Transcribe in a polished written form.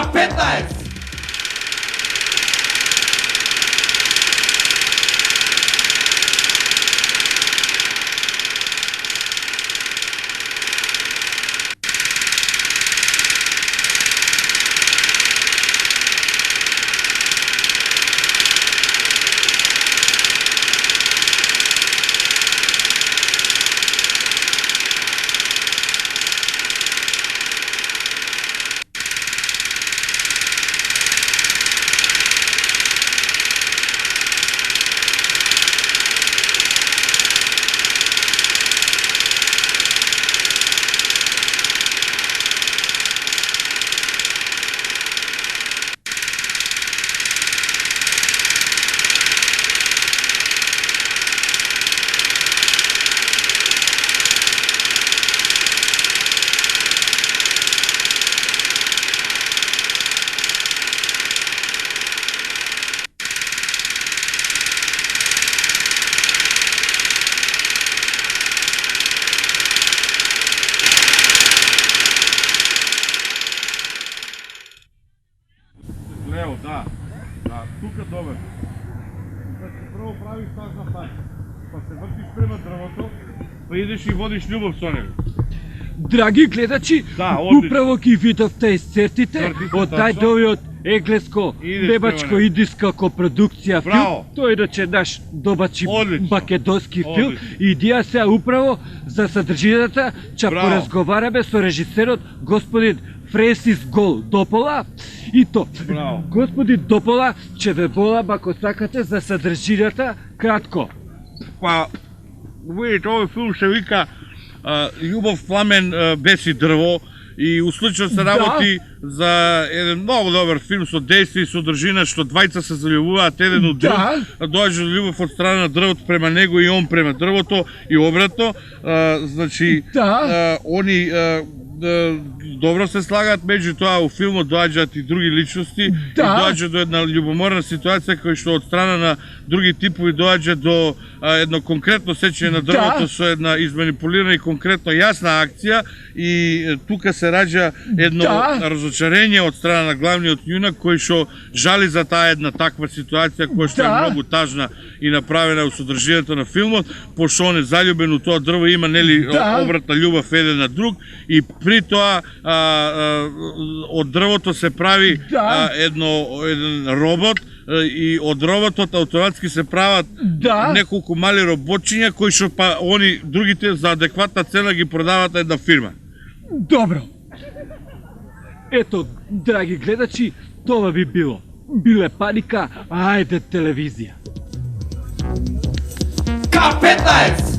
K15! Лево, да, тука добар. Значи прво правиш тажна стаја, па се вртиш према дрвото, па идеш и водиш љубов со него. Драги гледачи, управо ги видовте исцертите од најдовиот енглеско-небачко-индиска копродукција филм, тој иначе наш добачи македонски филм, и дија се управо за содржината ќе поразговараме со режисерот господин Френсис Гол Допола, и то, господин Допола, ќе ве молам ако сакате за содржината кратко. Па, видите, овој филм се вика Љубов, пламен, беси дрво, и у случајот се работи за еден многу добар филм со дејство и содржина, што двајца се заљубуваат еден од друг, доаѓа љубов од страна на дрвото према него и он према дрвото и обратно. Значи, они добро се слагаат, меѓутоа у филмот доаѓаат и други личности и доаѓа до една љубоморна ситуација која што од страна на други типови доаѓа до едно конкретно сечење на дрвото со една изманипулирана и конкретно јасна акција, и тука се раѓа едно разочарење од страна на главниот јунак кој што жали за таа една таква ситуација која што е многу тажна и направена у содржината на филмот, пошто он е заљубен у тоа дрво, има нели обратна љубов еден на друг, и при тоа од дрвото се прави еден робот, и од роботот автоматски се прават неколку мали роботчиња кои што па они другите за адекватна цена ги продаваат на една фирма. Добро. Ето, драги гледачи, тоа би било. Биле паника, ајде телевизија. K15!